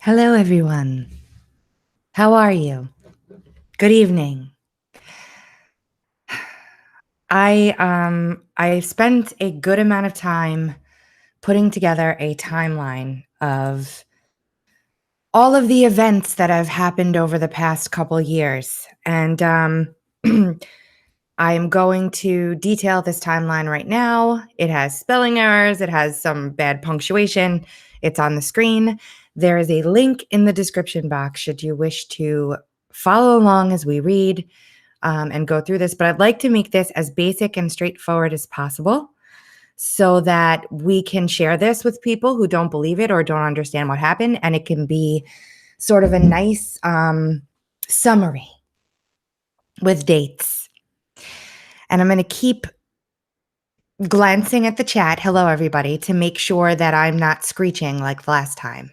Hello, everyone. How are you? Good evening. I spent a good amount of time putting together a timeline of all of the events that have happened over the past couple years, and I am going to detail this timeline right now. It has spelling errors, it has some bad punctuation. It's on the screen. There is a link in the description box should you wish to follow along as we read and go through this. But I'd like to make this as basic and straightforward as possible so that we can share this with people who don't believe it or don't understand what happened. And it can be sort of a nice summary with dates. And I'm going to keep glancing at the chat, hello everybody, to make sure that I'm not screeching like last time.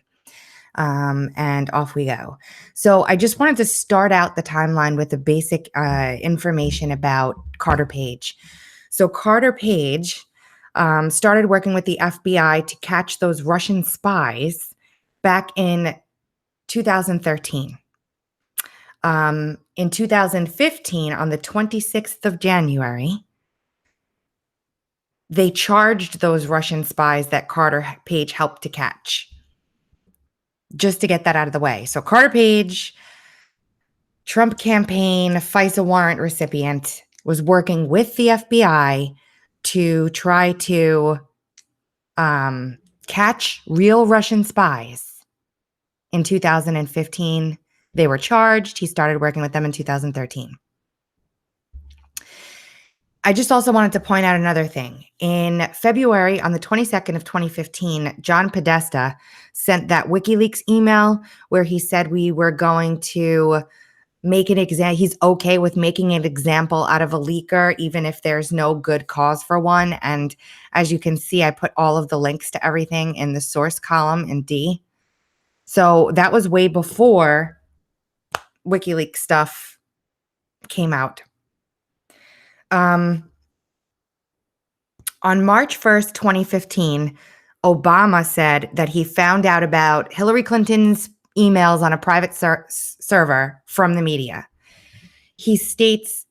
And off we go. So I just wanted to start out the timeline with the basic information about Carter Page. So Carter Page started working with the FBI to catch those Russian spies back in 2013. In 2015, on the 26th of January, they charged those Russian spies that Carter Page helped to catch. Just to get that out of the way. So Carter Page, Trump campaign, FISA warrant recipient, was working with the FBI to try to catch real Russian spies. In 2015, they were charged. He started working with them in 2013. I just also wanted to point out another thing. In February, on the 22nd of 2015, John Podesta sent that WikiLeaks email where he said we were going to make an example. He's okay with making an example out of a leaker, even if there's no good cause for one. And as you can see, I put all of the links to everything in the source column in D. So that was way before WikiLeaks stuff came out. On March 1st, 2015, Obama said that he found out about Hillary Clinton's emails on a private server from the media. He states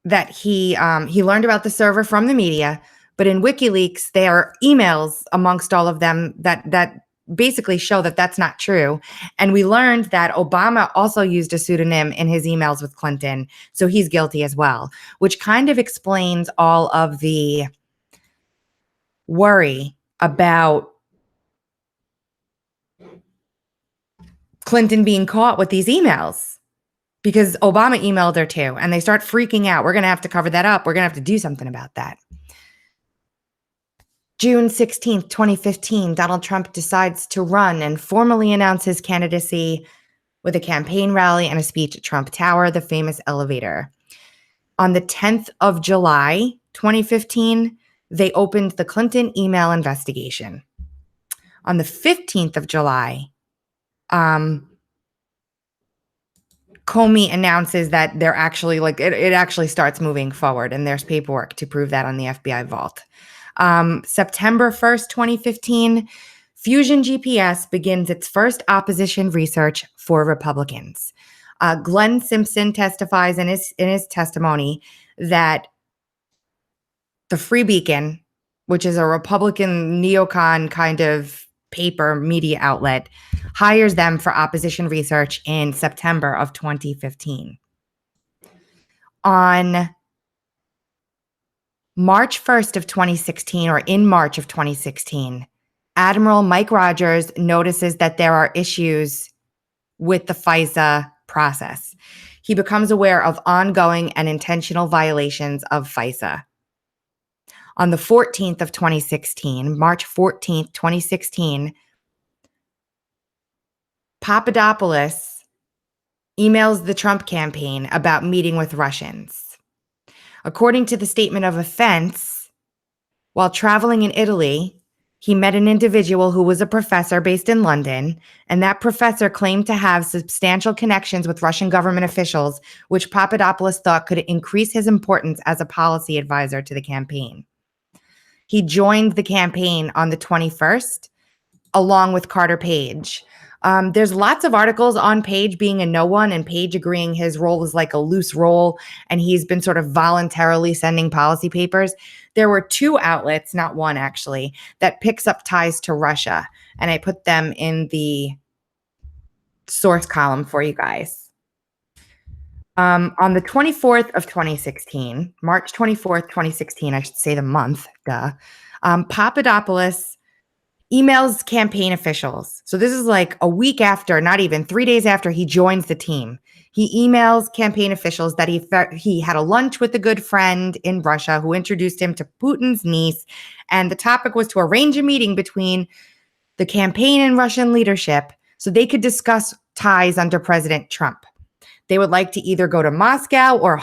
that he learned about the server from the media, but in WikiLeaks, there are emails amongst all of them that basically show that that's not true. And we learned that Obama also used a pseudonym in his emails with Clinton, so he's guilty as well, which kind of explains all of the worry about Clinton being caught with these emails, because Obama emailed her too, and they start freaking out. We're going to have to cover that up. We're going to have to do something about that. June 16th, 2015, Donald Trump decides to run and formally announce his candidacy with a campaign rally and a speech at Trump Tower, the famous elevator. On the 10th of July, 2015, they opened the Clinton email investigation. On the 15th of July, Comey announces that they're actually it actually starts moving forward, and there's paperwork to prove that on the FBI vault. September 1st, 2015, Fusion GPS begins its first opposition research for Republicans. Glenn Simpson testifies in his testimony that the Free Beacon, which is a Republican neocon kind of paper media outlet, hires them for opposition research in September of 2015. On March 1st of 2016, or in March of 2016, Admiral Mike Rogers notices that there are issues with the FISA process. He becomes aware of ongoing and intentional violations of FISA. On the 14th of 2016, March 14th, 2016, Papadopoulos emails the Trump campaign about meeting with Russians. According to the statement of offense, while traveling in Italy, he met an individual who was a professor based in London, and that professor claimed to have substantial connections with Russian government officials, which Papadopoulos thought could increase his importance as a policy advisor to the campaign. He joined the campaign on the 21st, along with Carter Page. There's lots of articles on Page being a no one and Page agreeing his role was like a loose role and he's been sort of voluntarily sending policy papers. There were 2 outlets, not one actually, that picks up ties to Russia. And I put them in the source column for you guys. On the 24th of 2016, March 24th, 2016, I should say the month, Papadopoulos emails campaign officials. So this is like a week after, not even 3 days after he joins the team. He emails campaign officials that he had a lunch with a good friend in Russia who introduced him to Putin's niece. And the topic was to arrange a meeting between the campaign and Russian leadership so they could discuss ties under President Trump. They would like to either go to Moscow or,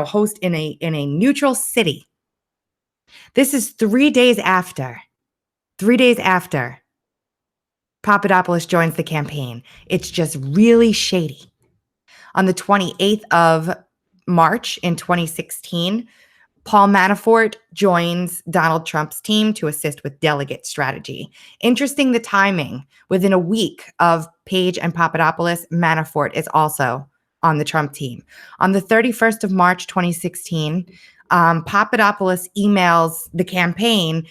host in a neutral city. This is 3 days after. 3 days after Papadopoulos joins the campaign. It's just really shady. On the 28th of March in 2016, Paul Manafort joins Donald Trump's team to assist with delegate strategy. Interesting the timing. Within a week of Page and Papadopoulos, Manafort is also on the Trump team. On the 31st of March 2016, Papadopoulos emails the campaign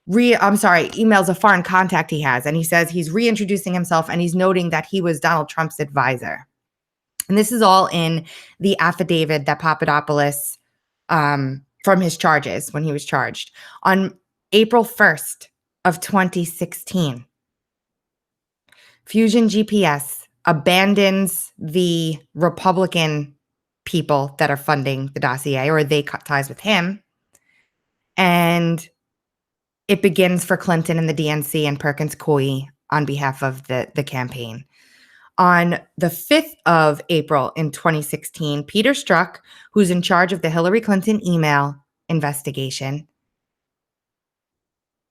emails a foreign contact he has, and he says he's reintroducing himself and he's noting that he was Donald Trump's advisor. And this is all in the affidavit that Papadopoulos, from his charges when he was charged. On April 1st of 2016, Fusion GPS abandons the Republican people that are funding the dossier, or they cut ties with him, and it begins for Clinton and the DNC and Perkins Coie on behalf of the campaign. On the 5th of April in 2016, Peter Strzok, who's in charge of the Hillary Clinton email investigation,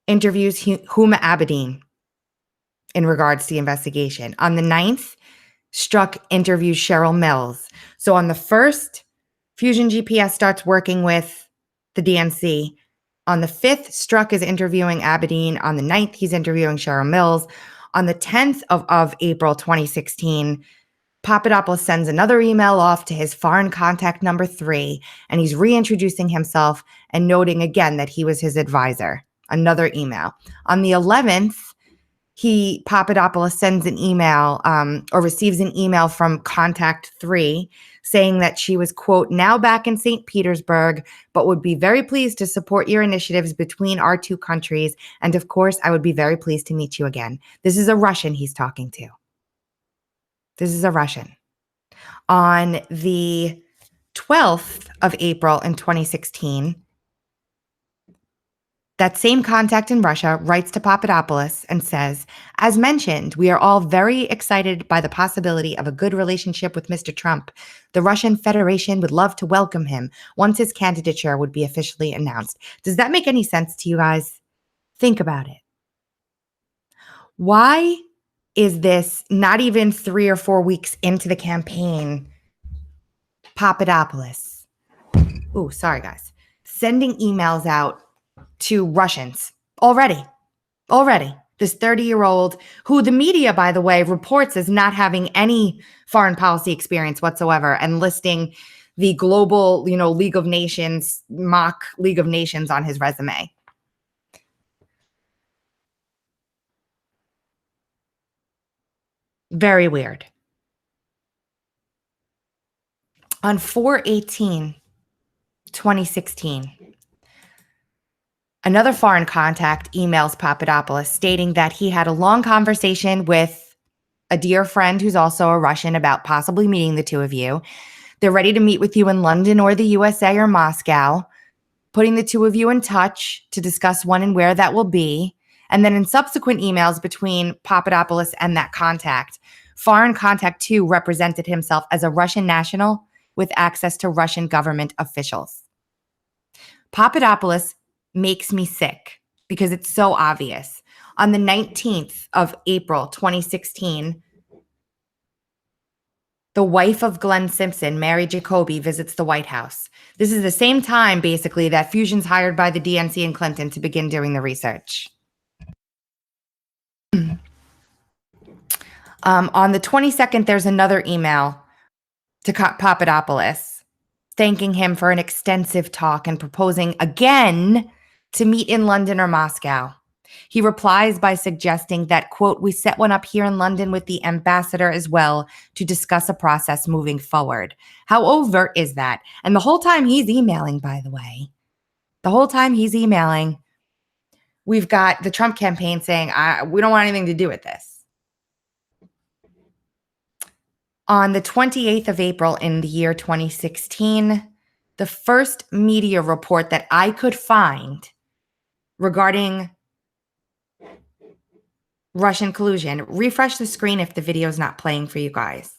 interviews Huma Abedin in regards to the investigation. On the 9th, Strzok interviews Cheryl Mills. So on the 1st, Fusion GPS starts working with the DNC. On the 5th, Strzok is interviewing Abedin. On the 9th, he's interviewing Cheryl Mills. On the 10th of April 2016, Papadopoulos sends another email off to his foreign contact number 3, and he's reintroducing himself and noting again that he was his advisor. Another email. On the 11th, Papadopoulos sends an email or receives an email from contact 3 saying that she was, quote, now back in St. Petersburg, but would be very pleased to support your initiatives between our 2 countries. And of course, I would be very pleased to meet you again. This is a Russian he's talking to. This is a Russian. On the 12th of April in 2016, that same contact in Russia writes to Papadopoulos and says, as mentioned, we are all very excited by the possibility of a good relationship with Mr. Trump. The Russian Federation would love to welcome him once his candidature would be officially announced. Does that make any sense to you guys? Think about it. Why is this not even 3 or 4 weeks into the campaign? Papadopoulos, sending emails out to Russians already. This 30-year-old who the media, by the way, reports as not having any foreign policy experience whatsoever and listing the global, League of Nations, mock League of Nations on his resume. Very weird. On 4/18/2016, another foreign contact emails Papadopoulos stating that he had a long conversation with a dear friend who's also a Russian about possibly meeting the 2 of you. They're ready to meet with you in London or the USA or Moscow, putting the 2 of you in touch to discuss when and where that will be. And then in subsequent emails between Papadopoulos and that contact, foreign contact 2 represented himself as a Russian national with access to Russian government officials. Papadopoulos makes me sick because it's so obvious. On the 19th of April, 2016, the wife of Glenn Simpson, Mary Jacoby, visits the White House. This is the same time, basically, that Fusion's hired by the DNC and Clinton to begin doing the research. On the 22nd, there's another email to Papadopoulos thanking him for an extensive talk and proposing again to meet in London or Moscow. He replies by suggesting that, quote, we set one up here in London with the ambassador as well to discuss a process moving forward. How overt is that? And the whole time he's emailing, by the way, we've got the Trump campaign saying, we don't want anything to do with this. On the 28th of April in the year 2016, the first media report that I could find regarding Russian collusion, refresh the screen if the video is not playing for you guys.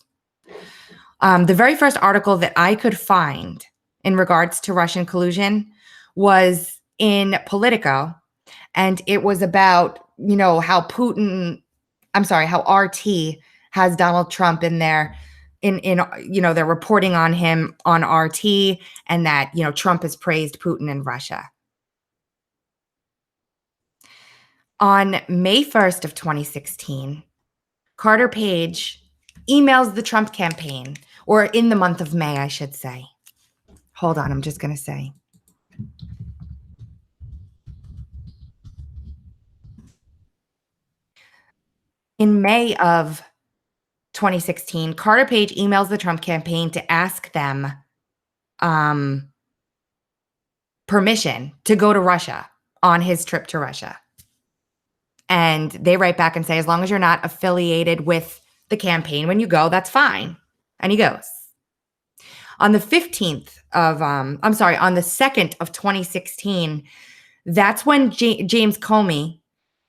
The very first article that I could find in regards to Russian collusion was in Politico, and it was about, how how RT has Donald Trump in there they're reporting on him on RT, and that, Trump has praised Putin in Russia. On May 1st of 2016, Carter Page emails the Trump campaign, or in the month of May, I should say. Hold on, I'm just going to say. In May of 2016, Carter Page emails the Trump campaign to ask them permission to go to Russia on his trip to Russia. And they write back and say, as long as you're not affiliated with the campaign when you go, that's fine. And he goes. On the 15th of, on the 2nd of 2016, that's when James Comey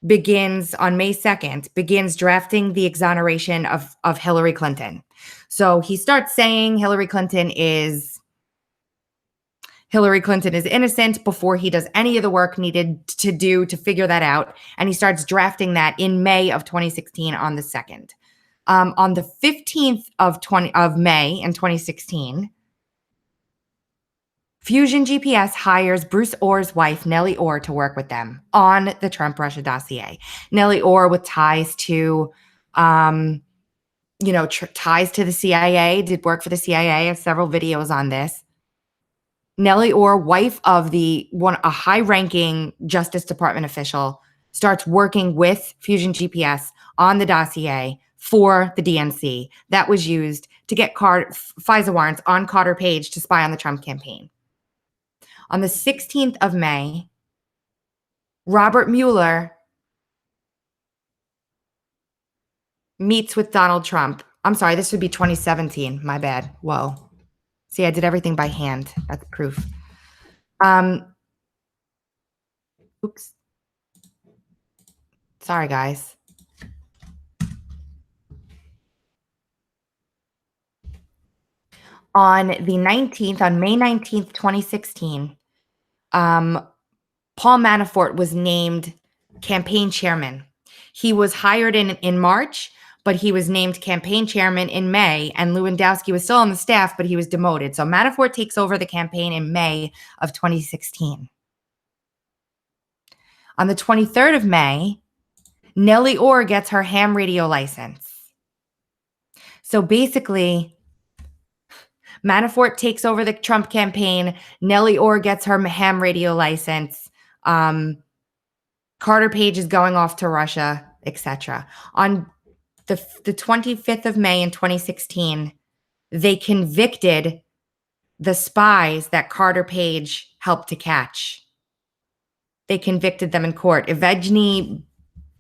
begins, on May 2nd, begins drafting the exoneration of Hillary Clinton. So he starts saying Hillary Clinton is innocent before he does any of the work needed to do to figure that out. And he starts drafting that in May of 2016 on the 2nd. On the 15th of May in 2016, Fusion GPS hires Bruce Orr's wife, Nellie Orr, to work with them on the Trump-Russia dossier. Nellie Orr with ties to, ties to the CIA, did work for the CIA. I have several videos on this. Nellie Orr, wife of a high-ranking Justice Department official, starts working with Fusion GPS on the dossier for the DNC that was used to get FISA warrants on Carter Page to spy on the Trump campaign. On the 16th of May, Robert Mueller meets with Donald Trump. I'm sorry, this would be 2017. My bad. Whoa. See, I did everything by hand. That's proof. Oops. Sorry, guys. On May 19th, 2016, Paul Manafort was named campaign chairman. He was hired in March, but he was named campaign chairman in May, and Lewandowski was still on the staff, but he was demoted. So Manafort takes over the campaign in May of 2016. On the 23rd of May, Nellie Orr gets her ham radio license. So basically, Manafort takes over the Trump campaign. Nellie Orr gets her ham radio license. Carter Page is going off to Russia, etc. On the 25th of May in 2016, they convicted the spies that Carter Page helped to catch. They convicted them in court. Evgeny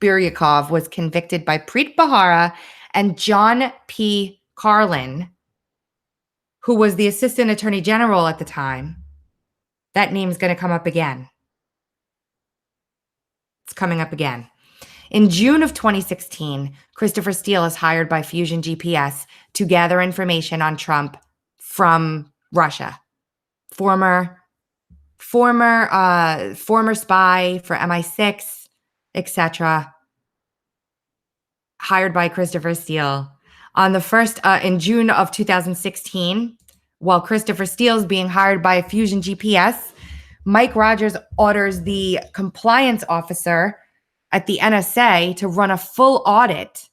Buryakov was convicted by Preet Bharara and John P. Carlin, who was the assistant attorney general at the time. That name's going to come up again. It's coming up again. In June of 2016, Christopher Steele is hired by Fusion GPS to gather information on Trump from Russia. Former spy for MI6, etc. Hired by Christopher Steele. On the first, in June of 2016, while Christopher Steele is being hired by Fusion GPS, Mike Rogers orders the compliance officer at the NSA to run a full audit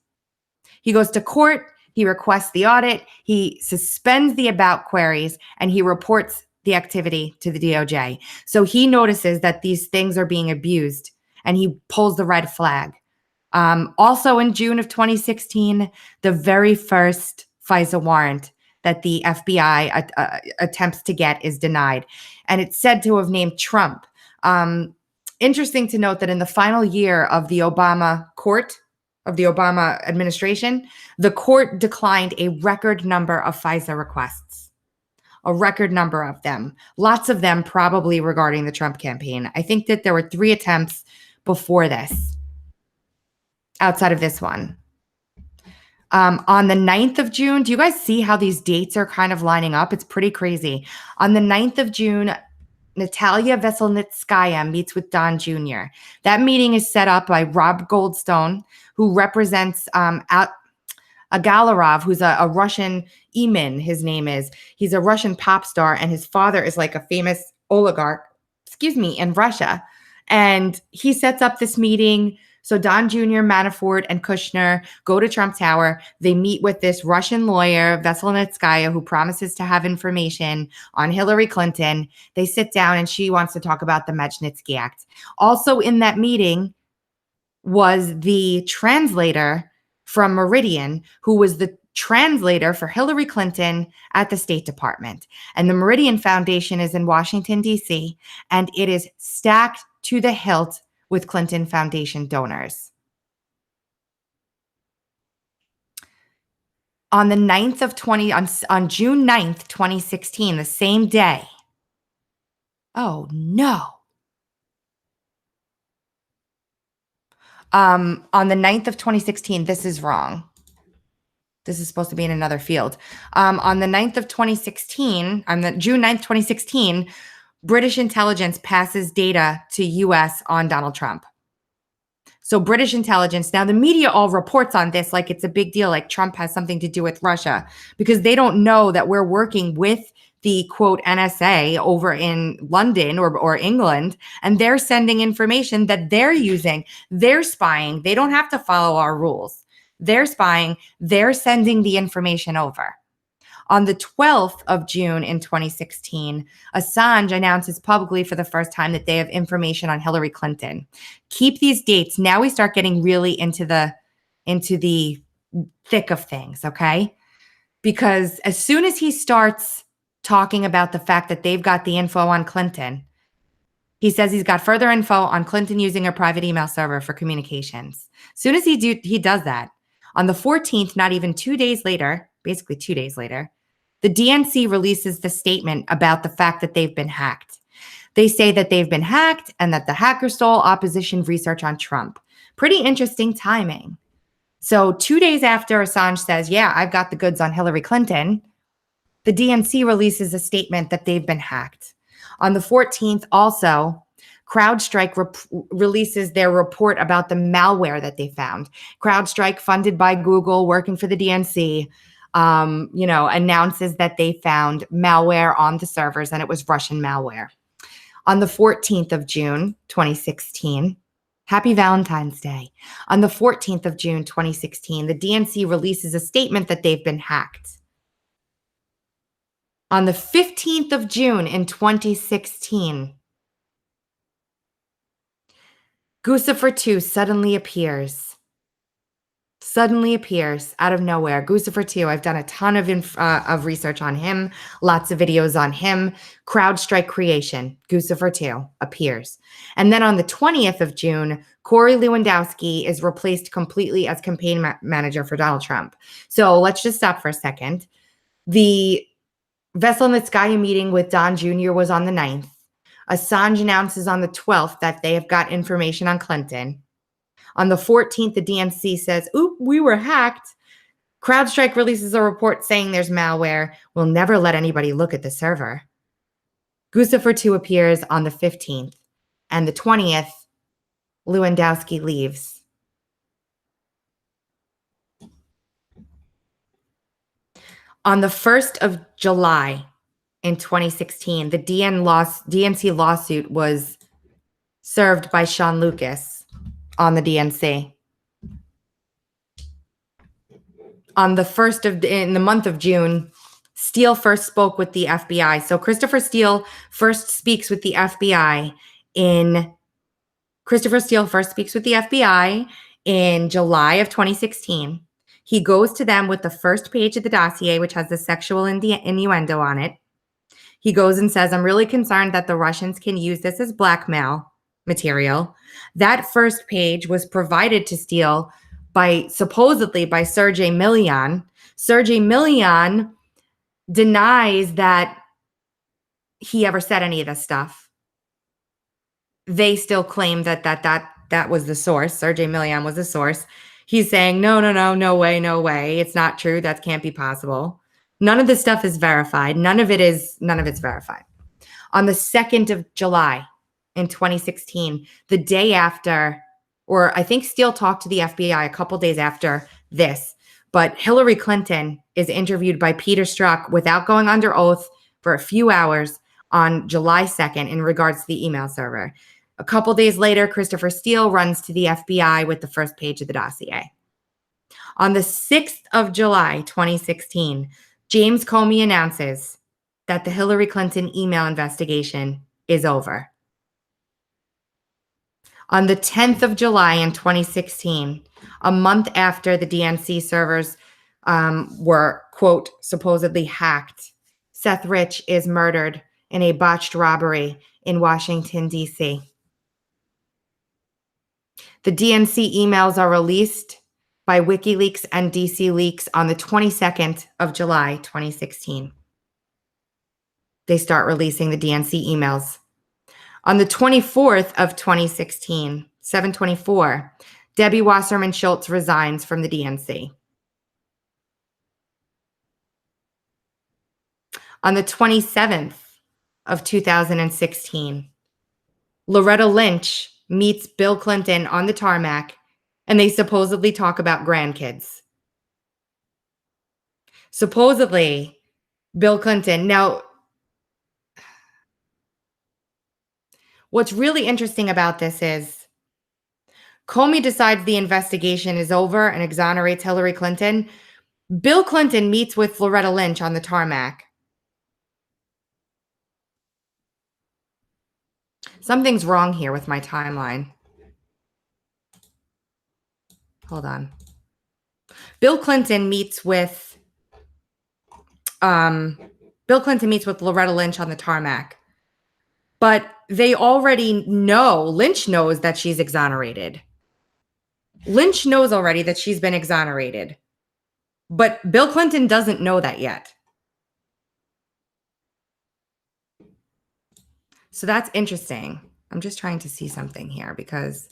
He goes to court, he requests the audit, he suspends the about queries, and he reports the activity to the DOJ. So he notices that these things are being abused and he pulls the red flag. Also in June of 2016, the very first FISA warrant that the FBI attempts to get is denied. And it's said to have named Trump. Interesting to note that in the final year of the Obama administration, the court declined a record number of FISA requests, a record number of them, lots of them probably regarding the Trump campaign. I think that there were 3 attempts before this, outside of this one. On the 9th of June, do you guys see how these dates are kind of lining up? It's pretty crazy. On the 9th of June, Natalia Veselnitskaya meets with Don Jr. That meeting is set up by Rob Goldstone, who represents Agalarov, who's a Russian Emin, his name is. He's a Russian pop star, and his father is like a famous oligarch, in Russia. And he sets up this meeting. So Don Jr., Manafort, and Kushner go to Trump Tower. They meet with this Russian lawyer, Veselnitskaya, who promises to have information on Hillary Clinton. They sit down and she wants to talk about the Magnitsky Act. Also in that meeting was the translator from Meridian, who was the translator for Hillary Clinton at the State Department. And the Meridian Foundation is in Washington, D.C., and it is stacked to the hilt with Clinton Foundation donors. On June 9th, 2016, the same day. Oh no. On the 9th of 2016, this is wrong. This is supposed to be in another field. On the 9th of 2016, on the June 9th, 2016, British intelligence passes data to US on Donald Trump. So British intelligence, now the media all reports on this like it's a big deal, like Trump has something to do with Russia, because they don't know that we're working with the quote NSA over in London or England, and they're sending information that they're using. They're spying. They don't have to follow our rules. They're spying. They're sending the information over. On the 12th of June in 2016, Assange announces publicly for the first time that they have information on Hillary Clinton. Keep these dates. Now we start getting really into the thick of things, okay? Because as soon as he starts talking about the fact that they've got the info on Clinton, he says he's got further info on Clinton using a private email server for communications. As soon as he does that, on the 14th, not even 2 days later, basically 2 days later, the DNC releases the statement about the fact that they've been hacked. They say that they've been hacked and that the hacker stole opposition research on Trump. Pretty interesting timing. So 2 days after Assange says, yeah, I've got the goods on Hillary Clinton, the DNC releases a statement that they've been hacked. On the 14th, also, CrowdStrike releases their report about the malware that they found. CrowdStrike, funded by Google, working for the DNC, announces that they found malware on the servers, and it was Russian malware. On the 14th of June, 2016, happy Valentine's Day. On the 14th of June, 2016, the DNC releases a statement that they've been hacked. On the 15th of June in 2016, Guccifer 2 suddenly appears out of nowhere. Guccifer 2, I've done a ton of research on him, lots of videos on him. CrowdStrike creation, Guccifer 2 appears. And then on the 20th of June, Corey Lewandowski is replaced completely as campaign manager for Donald Trump. So let's just stop for a second. The Veselnitskaya meeting with Don Jr. was on the 9th. Assange announces on the 12th that they have got information on Clinton. On the 14th, the DNC says, oop, we were hacked. CrowdStrike releases a report saying there's malware. We'll never let anybody look at the server. Guccifer 2 appears on the 15th. And the 20th, Lewandowski leaves. On the 1st of July in 2016, the DNC lawsuit was served by Sean Lucas on the DNC. in the month of June, Steele first spoke with the FBI. So Christopher Steele first speaks with the FBI in July of 2016. He goes to them with the first page of the dossier, which has the sexual innuendo on it. He goes and says, I'm really concerned that the Russians can use this as blackmail material. That first page was provided to Steele supposedly by Sergey Milyan. Sergey Milyan denies that he ever said any of this stuff. They still claim that was the source. Sergey Milyan was the source. He's saying, no way. It's not true. That can't be possible. None of this stuff is verified. None of it's verified. On the 2nd of July in 2016, the day after, or I think Steele talked to the FBI a couple days after this, but Hillary Clinton is interviewed by Peter Strzok without going under oath for a few hours on July 2nd in regards to the email server. A couple days later, Christopher Steele runs to the FBI with the first page of the dossier. On the 6th of July, 2016, James Comey announces that the Hillary Clinton email investigation is over. On the 10th of July in 2016, a month after the DNC servers were, quote, supposedly hacked, Seth Rich is murdered in a botched robbery in Washington, D.C. The DNC emails are released by WikiLeaks and DC Leaks on the 22nd of July, 2016. They start releasing the DNC emails. On the 24th of 2016, 7/24, Debbie Wasserman Schultz resigns from the DNC. On the 27th of 2016, Loretta Lynch meets Bill Clinton on the tarmac, and they supposedly talk about grandkids. Supposedly, Bill Clinton. Now, what's really interesting about this is Comey decides the investigation is over and exonerates Hillary Clinton. Bill Clinton meets with Loretta Lynch on the tarmac. Something's wrong here with my timeline. Hold on. Bill Clinton meets with Loretta Lynch on the tarmac. But they already know, Lynch knows that she's exonerated. Lynch knows already that she's been exonerated. But Bill Clinton doesn't know that yet. So that's interesting. I'm just trying to see something here because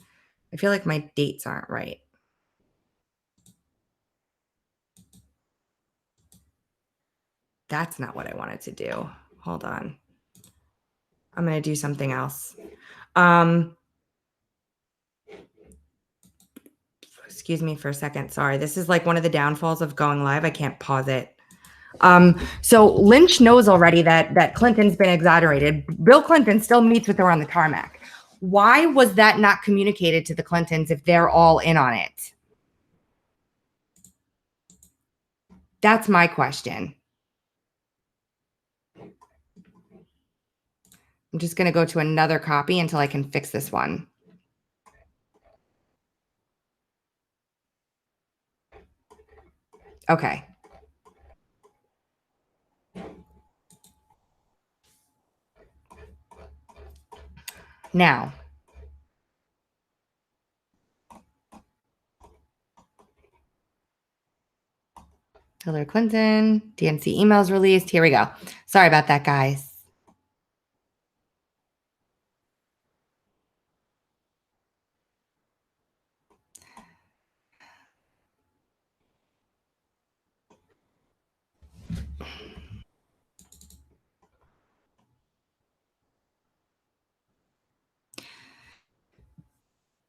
I feel like my dates aren't right. That's not what I wanted to do. Hold on. I'm going to do something else. Excuse me for a second. Sorry. This is like one of the downfalls of going live. I can't pause it. So Lynch knows already that Clinton's been exonerated. Bill Clinton still meets with her on the tarmac. Why was that not communicated to the Clintons if they're all in on it? That's my question. I'm just going to go to another copy until I can fix this one. Okay. Now, Hillary Clinton, DNC emails released. Here we go. Sorry about that, guys.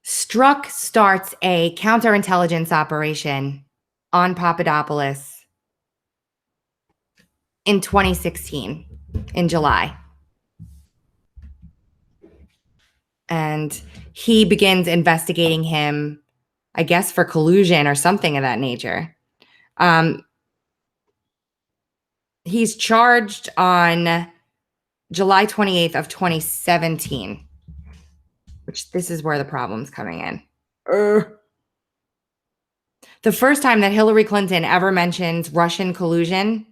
Strzok starts a counterintelligence operation on Papadopoulos in 2016, in July. And he begins investigating him, I guess, for collusion or something of that nature. He's charged on July 28th of 2017, which this is where the problem's coming in. The first time that Hillary Clinton ever mentions Russian collusion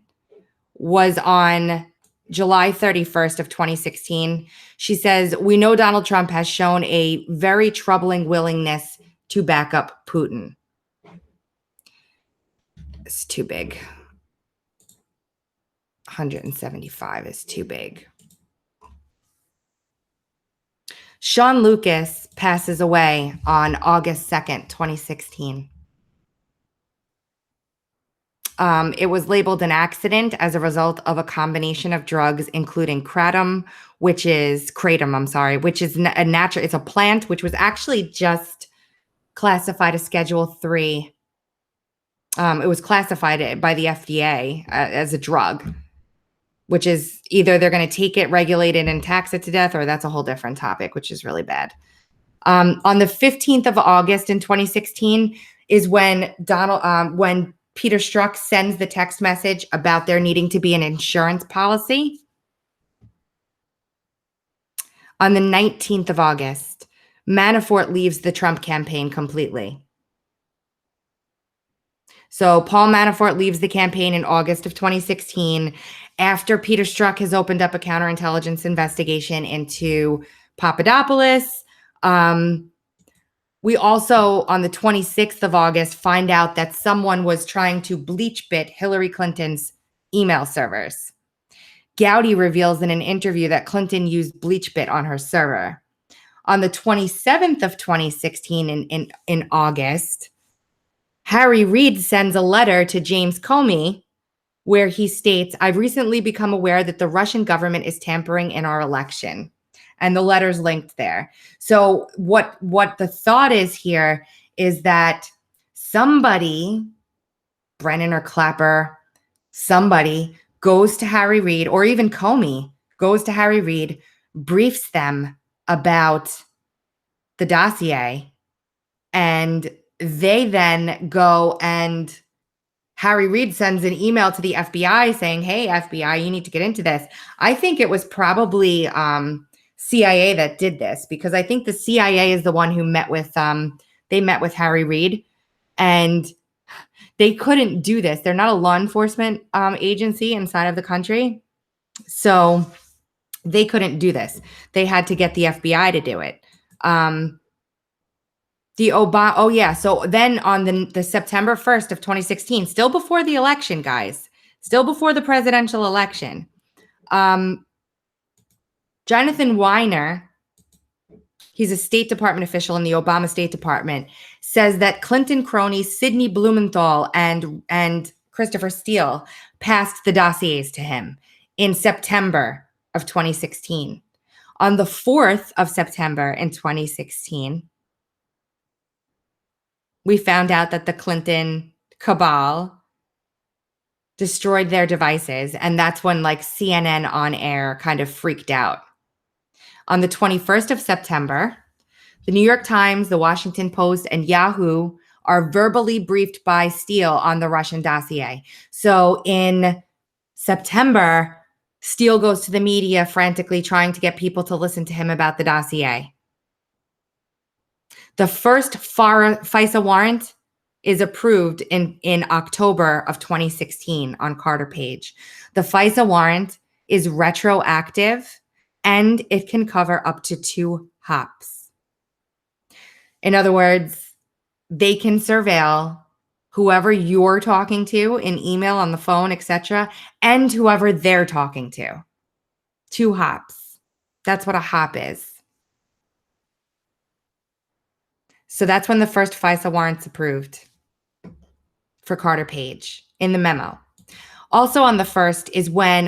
was on July 31st of 2016. She says, "We know Donald Trump has shown a very troubling willingness to back up Putin." It's too big. 175 is too big. Sean Lucas passes away on August 2nd, 2016. It was labeled an accident as a result of a combination of drugs, including kratom, which is a natural, it's a plant, which was actually just classified as Schedule 3. It was classified by the FDA as a drug, which is either they're going to take it, regulate it, and tax it to death, or that's a whole different topic, which is really bad. On the 15th of August in 2016 is when when Peter Strzok sends the text message about there needing to be an insurance policy. On the 19th of August, Manafort leaves the Trump campaign completely. So Paul Manafort leaves the campaign in August of 2016 after Peter Strzok has opened up a counterintelligence investigation into Papadopoulos. We also, on the 26th of August, find out that someone was trying to bleach bit Hillary Clinton's email servers. Gowdy reveals in an interview that Clinton used BleachBit on her server. On the 27th of 2016, in August, Harry Reid sends a letter to James Comey where he states, "I've recently become aware that the Russian government is tampering in our election." And the letter's linked there. So what the thought is here is that somebody, Brennan or Clapper, somebody goes to Harry Reid, or even Comey goes to Harry Reid, briefs them about the dossier, and they then go and Harry Reid sends an email to the FBI saying, "Hey, FBI, you need to get into this." I think it was probably CIA that did this, because I think the CIA is the one who met with Harry Reid, and they couldn't do this. They're not a law enforcement agency inside of the country, so they couldn't do this. They had to get the FBI to do it. So then on the September 1st of 2016, still before the election, guys, still before the presidential election, Jonathan Weiner, he's a State Department official in the Obama State Department, says that Clinton cronies Sidney Blumenthal and Christopher Steele passed the dossiers to him in September of 2016. On the 4th of September in 2016, we found out that the Clinton cabal destroyed their devices, and that's when CNN on air kind of freaked out. On the 21st of September, the New York Times, the Washington Post, and Yahoo are verbally briefed by Steele on the Russian dossier. So in September, Steele goes to the media frantically trying to get people to listen to him about the dossier. The first FISA warrant is approved in October of 2016 on Carter Page. The FISA warrant is retroactive, and it can cover up to 2 hops. In other words, they can surveil whoever you're talking to in email, on the phone, etc., and whoever they're talking to. 2 hops. That's what a hop is. So that's when the first FISA warrant's approved for Carter Page in the memo. Also on the 1st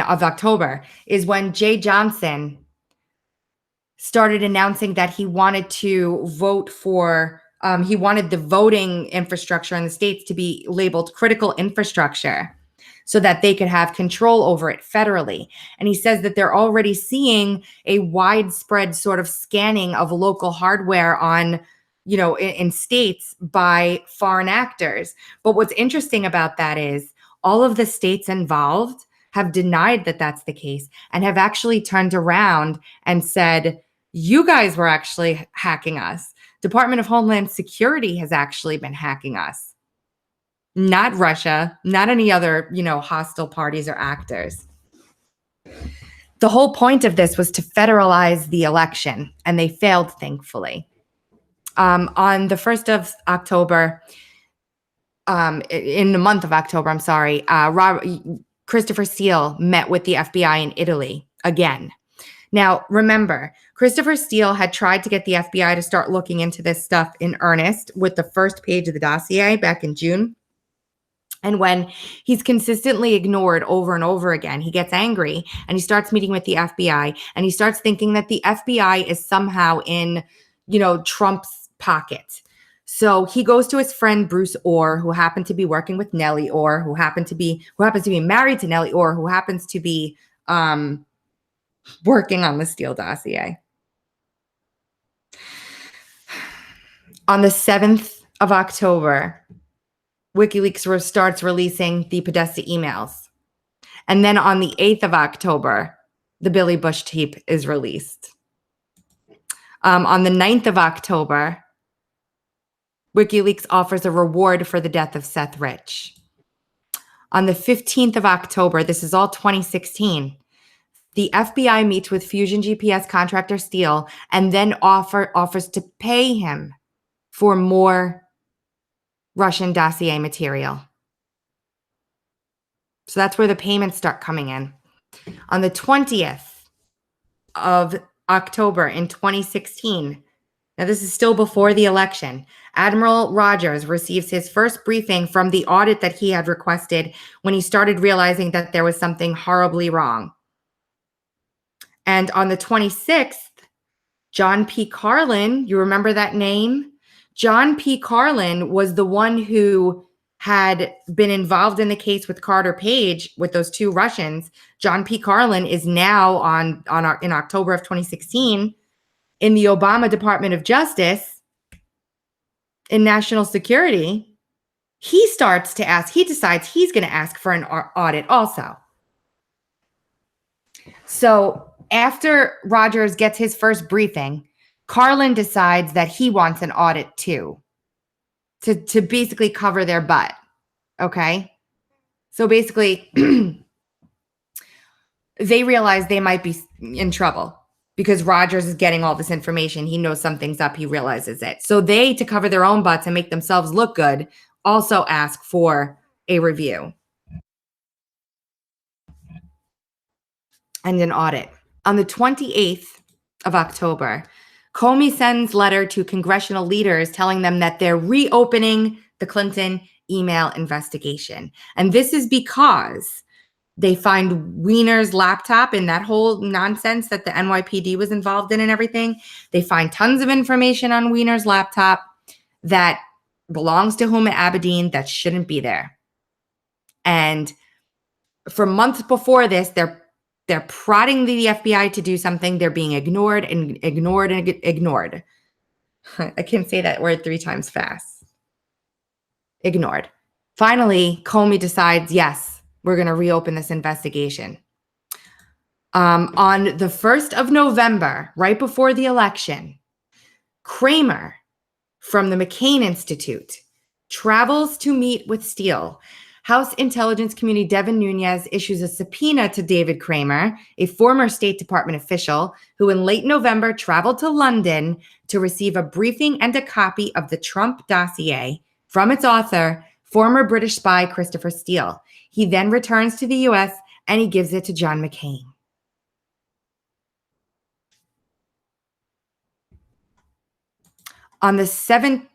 of October is when Jay Johnson started announcing that he wanted to vote for, he wanted the voting infrastructure in the states to be labeled critical infrastructure so that they could have control over it federally. And he says that they're already seeing a widespread sort of scanning of local hardware on in states by foreign actors. But what's interesting about that is all of the states involved have denied that that's the case and have actually turned around and said, you guys were actually hacking us. Department of Homeland Security has actually been hacking us. Not Russia, not any other, hostile parties or actors. The whole point of this was to federalize the election, and they failed, thankfully. On the 1st of October, in the month of October, I'm sorry, Christopher Steele met with the FBI in Italy again. Now, remember, Christopher Steele had tried to get the FBI to start looking into this stuff in earnest with the first page of the dossier back in June. And when he's consistently ignored over and over again, he gets angry and he starts meeting with the FBI and he starts thinking that the FBI is somehow in, Trump's pocket. So he goes to his friend Bruce Orr, who happened to be working with Nellie Orr, who happens to be married to Nellie Orr, who happens to be working on the Steele dossier. On the 7th of October, WikiLeaks starts releasing the Podesta emails. And then on the 8th of October, the Billy Bush tape is released. On the 9th of October, WikiLeaks offers a reward for the death of Seth Rich. On the 15th of October, this is all 2016, the FBI meets with Fusion GPS contractor Steele and then offers to pay him for more Russian dossier material. So that's where the payments start coming in. On the 20th of October in 2016, now this is still before the election, Admiral Rogers receives his first briefing from the audit that he had requested when he started realizing that there was something horribly wrong. And on the 26th, John P. Carlin, you remember that name? John P. Carlin was the one who had been involved in the case with Carter Page with those two Russians. John P. Carlin is now in October of 2016 in the Obama Department of Justice in national security. He decides he's going to ask for an audit also. So after Rogers gets his first briefing, Carlin decides that he wants an audit too, to basically cover their butt. Okay. So basically, they realize they might be in trouble because Rogers is getting all this information. He knows something's up. He realizes it. So they, to cover their own butts and make themselves look good, also ask for a review and an audit. On the 28th of October, Comey sends letter to congressional leaders telling them that they're reopening the Clinton email investigation. And this is because they find Weiner's laptop and that whole nonsense that the NYPD was involved in and everything. They find tons of information on Weiner's laptop that belongs to Huma Abedin that shouldn't be there. And for months before this, they're prodding the FBI to do something. They're being ignored and ignored and ignored. I can't say that word 3 times fast. Ignored. Finally, Comey decides, yes, we're going to reopen this investigation. On the 1st of November, right before the election, Kramer from the McCain Institute travels to meet with Steele. House Intelligence Committee Devin Nunes issues a subpoena to David Kramer, a former State Department official who in late November traveled to London to receive a briefing and a copy of the Trump dossier from its author, former British spy Christopher Steele. He then returns to the U.S. and he gives it to John McCain. On the 7th,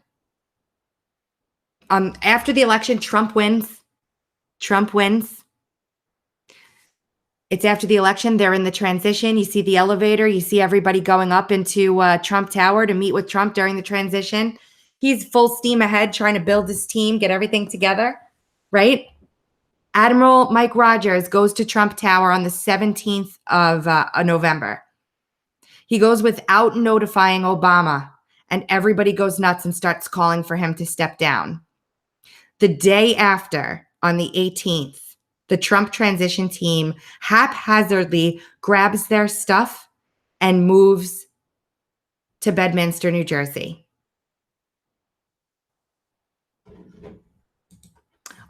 after the election, Trump wins. It's after the election. They're in the transition. You see the elevator. You see everybody going up into Trump Tower to meet with Trump during the transition. He's full steam ahead trying to build his team, get everything together, right? Admiral Mike Rogers goes to Trump Tower on the 17th of November. He goes without notifying Obama and everybody goes nuts and starts calling for him to step down. The day after, on the 18th, the Trump transition team haphazardly grabs their stuff and moves to Bedminster, New Jersey.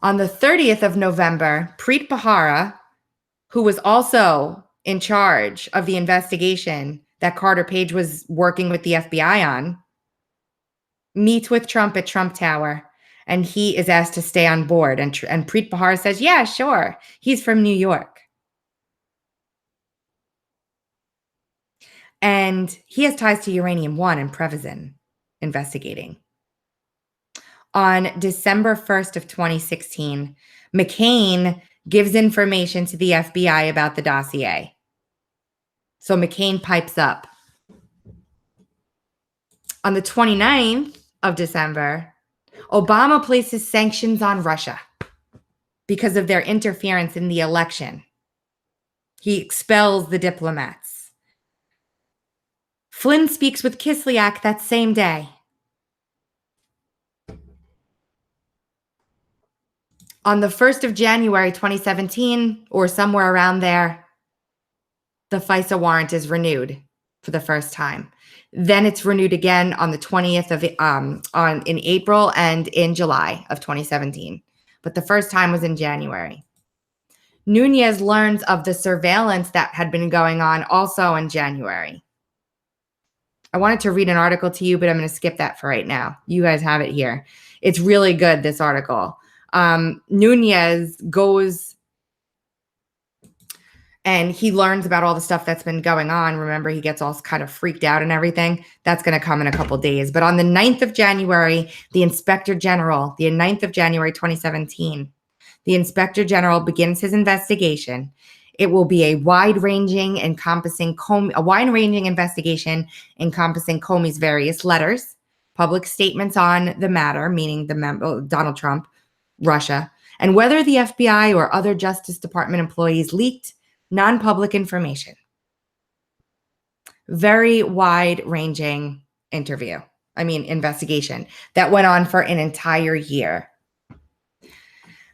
On the 30th of November, Preet Bharara, who was also in charge of the investigation that Carter Page was working with the FBI on, meets with Trump at Trump Tower, and he is asked to stay on board. And Preet Bharara says, yeah, sure. He's from New York. And he has ties to Uranium One and Previzin investigating. On December 1st of 2016, McCain gives information to the FBI about the dossier. So McCain pipes up. On the 29th of December, Obama places sanctions on Russia because of their interference in the election. He expels the diplomats. Flynn speaks with Kislyak that same day. On the 1st of January 2017, or somewhere around there, the FISA warrant is renewed for the first time. Then it's renewed again on the 20th of in April and in July of 2017. But the first time was in January. Nunes learns of the surveillance that had been going on also in January. I wanted to read an article to you, but I'm going to skip that for right now. You guys have it here. It's really good, this article. Nunes goes and he learns about all the stuff that's been going on. Remember, he gets all kind of freaked out and everything. That's going to come in a couple days. But on the 9th of January, the Inspector General, the 9th of January, 2017, the Inspector General begins his investigation. It will be a wide-ranging investigation encompassing Comey's various letters, public statements on the matter, meaning Donald Trump, Russia, and whether the FBI or other Justice Department employees leaked non-public information. Very wide-ranging investigation that went on for an entire year.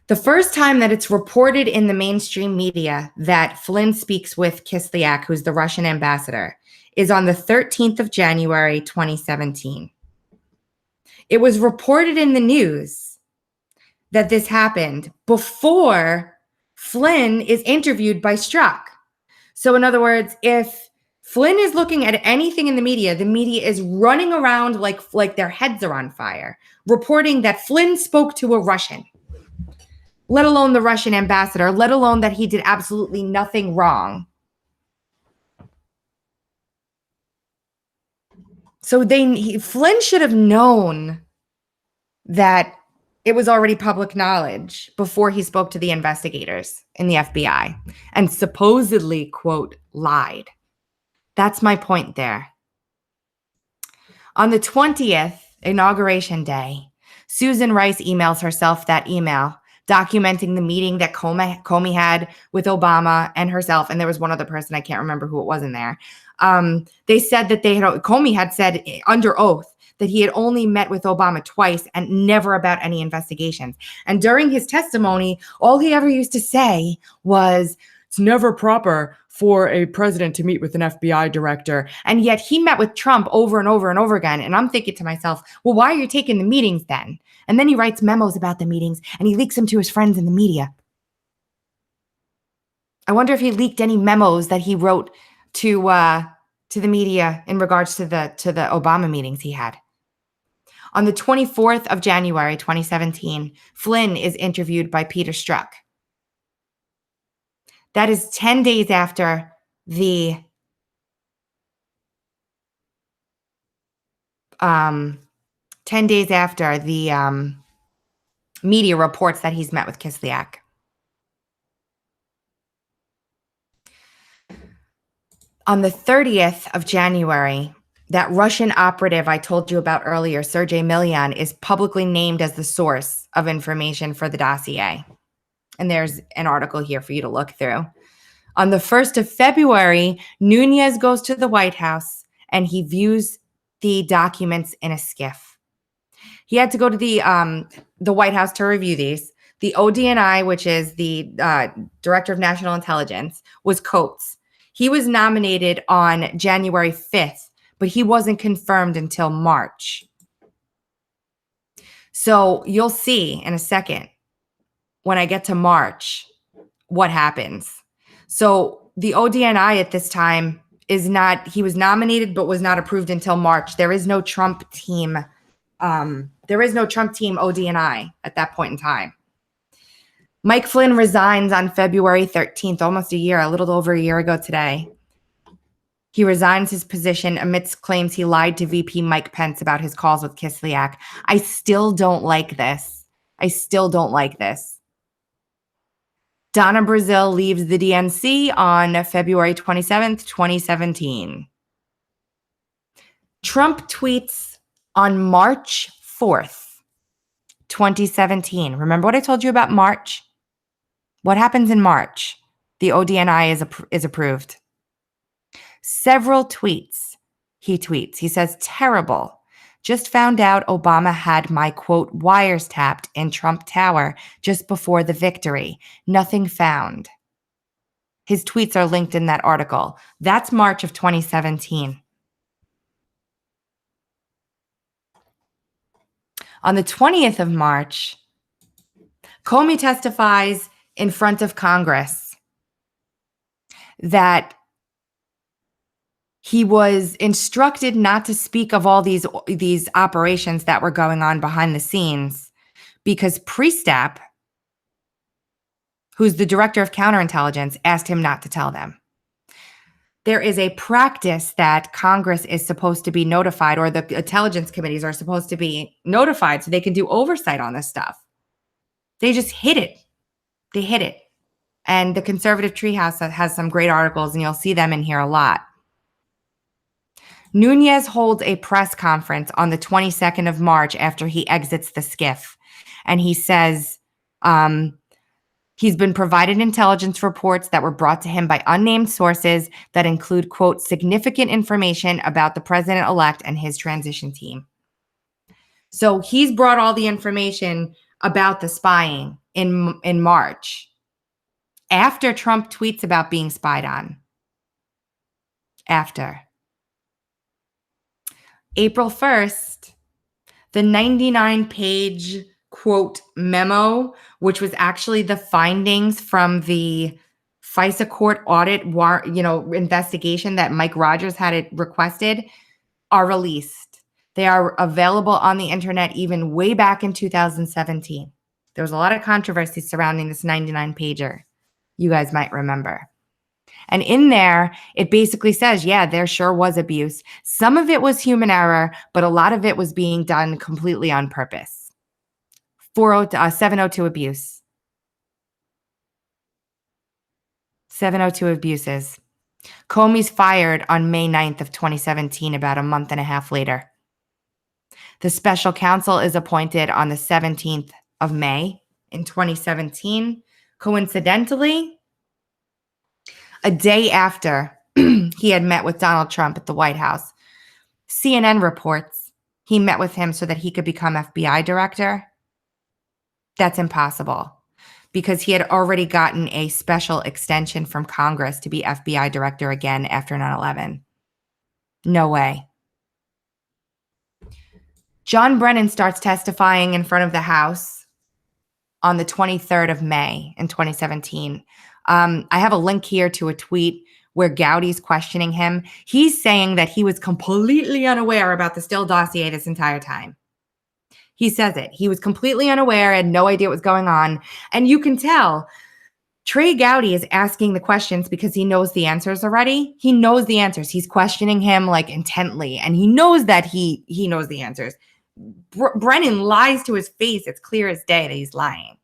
The first time that it's reported in the mainstream media that Flynn speaks with Kislyak, who's the Russian ambassador, is on the 13th of January, 2017. It was reported in the news that this happened before Flynn is interviewed by Strzok. So in other words, if Flynn is looking at anything in the media is running around like their heads are on fire, reporting that Flynn spoke to a Russian, let alone the Russian ambassador, let alone that he did absolutely nothing wrong. So Flynn should have known that it was already public knowledge before he spoke to the investigators in the FBI and supposedly, quote, lied. That's my point there. On the 20th, Inauguration Day, Susan Rice emails herself that email documenting the meeting that Comey had with Obama and herself. And there was one other person, I can't remember who it was in there. They said that Comey had said under oath that he had only met with Obama twice and never about any investigations. And during his testimony, all he ever used to say was, it's never proper for a president to meet with an FBI director. And yet he met with Trump over and over and over again. And I'm thinking to myself, well, why are you taking the meetings then? And then he writes memos about the meetings and he leaks them to his friends in the media. I wonder if he leaked any memos that he wrote to the media in regards to the Obama meetings he had. On the 24th of January, 2017, Flynn is interviewed by Peter Strzok. That is 10 days after the media reports that he's met with Kislyak. On the 30th of January, that Russian operative I told you about earlier, Sergei Milyan, is publicly named as the source of information for the dossier. And there's an article here for you to look through. On the 1st of February, Nunes goes to the White House and he views the documents in a skiff. He had to go to the White House to review these. The ODNI, which is the Director of National Intelligence, was Coates. He was nominated on January 5th, but he wasn't confirmed until March. So you'll see in a second when I get to March what happens. So the ODNI at this time is not, he was nominated but was not approved until March. There is no Trump team. There is no Trump team ODNI at that point in time. Mike Flynn resigns on February 13th, almost a little over a year ago today. He resigns his position amidst claims he lied to VP Mike Pence about his calls with Kislyak. I still don't like this. Donna Brazile leaves the DNC on February 27th, 2017. Trump tweets on March 4th, 2017. Remember what I told you about March? What happens in March? The ODNI is approved. Several tweets. He tweets. He says, terrible. Just found out Obama had my, quote, wires tapped in Trump Tower just before the victory. Nothing found. His tweets are linked in that article. That's March of 2017. On the 20th of March, Comey testifies in front of Congress that he was instructed not to speak of all these operations that were going on behind the scenes because Priestap, who's the director of counterintelligence, asked him not to tell them. There is a practice that Congress is supposed to be notified, or the intelligence committees are supposed to be notified so they can do oversight on this stuff. They just hid it. They hid it. And the Conservative Treehouse has some great articles, and you'll see them in here a lot. Nunes holds a press conference on the 22nd of March after he exits the skiff. And he says he's been provided intelligence reports that were brought to him by unnamed sources that include, quote, significant information about the president-elect and his transition team. So he's brought all the information about the spying in March after Trump tweets about being spied on. After. April 1st, the 99-page, quote, memo, which was actually the findings from the FISA court audit investigation that Mike Rogers had it requested, are released. They are available on the internet even way back in 2017. There was a lot of controversy surrounding this 99-pager. You guys might remember. And in there, it basically says, yeah, there sure was abuse. Some of it was human error, but a lot of it was being done completely on purpose. 702 abuse. 702 abuses. Comey's fired on May 9th of 2017, about a month and a half later. The special counsel is appointed on the 17th of May in 2017. Coincidentally, a day after he had met with Donald Trump at the White House, CNN reports he met with him so that he could become FBI director. That's impossible because he had already gotten a special extension from Congress to be FBI director again after 9/11. No way. John Brennan starts testifying in front of the House on the 23rd of May in 2017. I have a link here to a tweet where Gowdy's questioning him. He's saying that he was completely unaware about the Steele dossier this entire time. He says it. He was completely unaware, had no idea what was going on. And you can tell Trey Gowdy is asking the questions because he knows the answers already. He knows the answers. He's questioning him like intently, and he knows that he knows the answers. Brennan lies to his face. It's clear as day that he's lying.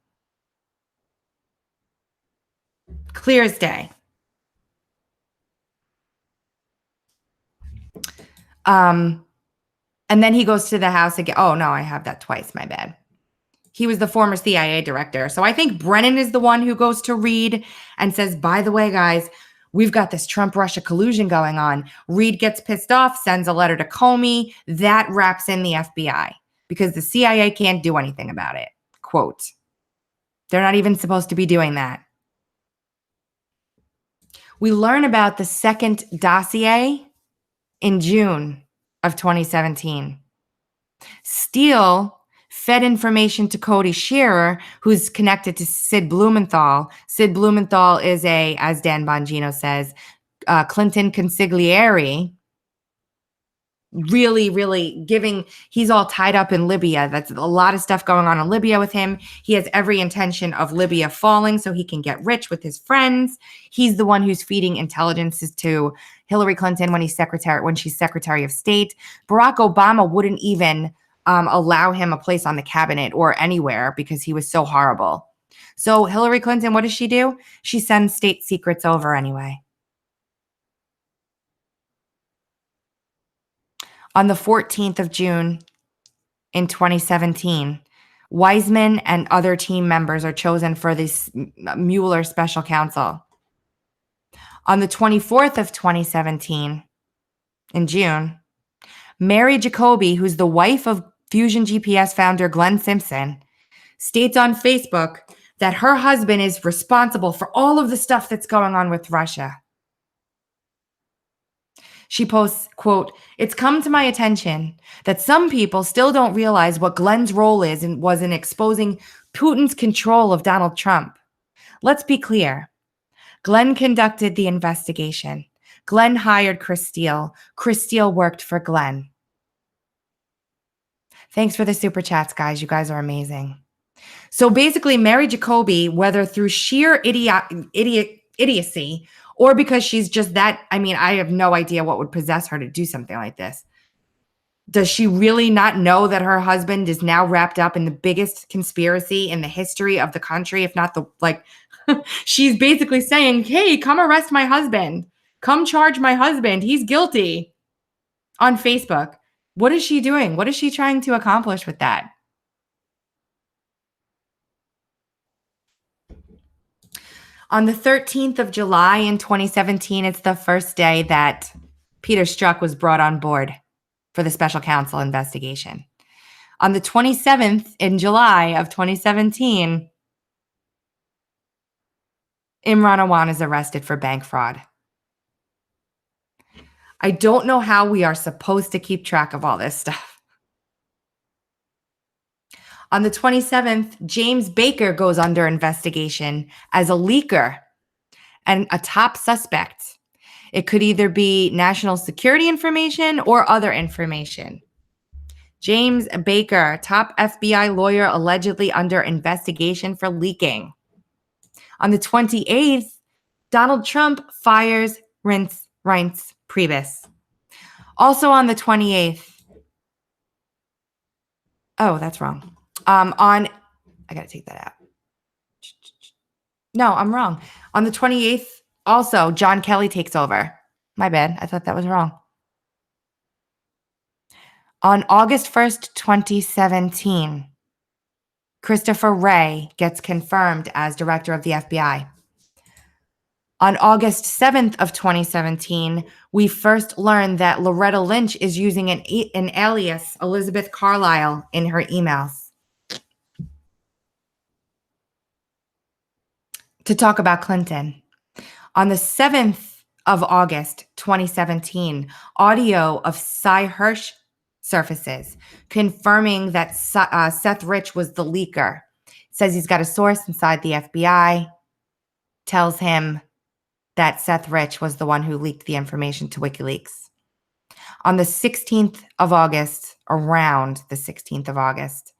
Clear as day. And then he goes to the House again. Oh, no, I have that twice. My bad. He was the former CIA director. So I think Brennan is the one who goes to Reid and says, by the way, guys, We've got this Trump-Russia collusion going on. Reid gets pissed off, sends a letter to Comey. That wraps in the FBI because the CIA can't do anything about it. Quote, they're not even supposed to be doing that. We learn about the second dossier in June of 2017. Steele fed information to Cody Shearer, who's connected to Sid Blumenthal. Sid Blumenthal is as Dan Bongino says, Clinton consigliere, really giving, he's all tied up in Libya. That's a lot of stuff going on in Libya with him. He has every intention of Libya falling so he can get rich with his friends. He's the one who's feeding intelligences to Hillary Clinton when she's Secretary of State. Barack Obama wouldn't even allow him a place on the cabinet or anywhere because he was so horrible. So Hillary Clinton, what does she do? She sends state secrets over anyway. On the 14th of June in 2017, Wiseman and other team members are chosen for this Mueller special counsel. On the 24th of 2017, in June, Mary Jacoby, who's the wife of Fusion GPS founder Glenn Simpson, states on Facebook that her husband is responsible for all of the stuff that's going on with Russia. She posts, quote, "It's come to my attention that some people still don't realize what Glenn's role is and was in exposing Putin's control of Donald Trump. Let's be clear. Glenn conducted the investigation. Glenn hired Chris Steele. Chris Steele worked for Glenn." Thanks for the super chats, guys. You guys are amazing. So basically, Mary Jacoby, whether through sheer idiocy or because she's just that, I mean, I have no idea what would possess her to do something like this. Does she really not know that her husband is now wrapped up in the biggest conspiracy in the history of the country, if not the, like, she's basically saying, hey, come arrest my husband. Come charge my husband. He's guilty on Facebook. What is she doing? What is she trying to accomplish with that? On the 13th of July in 2017, it's the first day that Peter Strzok was brought on board for the special counsel investigation. On the 27th in July of 2017, Imran Awan is arrested for bank fraud. I don't know how we are supposed to keep track of all this stuff. On the 27th, James Baker goes under investigation as a leaker and a top suspect. It could either be national security information or other information. James Baker, top FBI lawyer, allegedly under investigation for leaking. On the 28th, Donald Trump fires Reince Priebus. Also on the 28th. Oh, that's wrong. I got to take that out. No, I'm wrong. On the 28th, also, John Kelly takes over. My bad. I thought that was wrong. On August 1st, 2017, Christopher Wray gets confirmed as director of the FBI. On August 7th of 2017, we first learned that Loretta Lynch is using an alias, Elizabeth Carlisle, in her emails to talk about Clinton. On the 7th of August, 2017, audio of Cy Hirsch surfaces, confirming that Seth Rich was the leaker. Says he's got a source inside the FBI, tells him that Seth Rich was the one who leaked the information to WikiLeaks. On the 16th of August, around the 16th of August,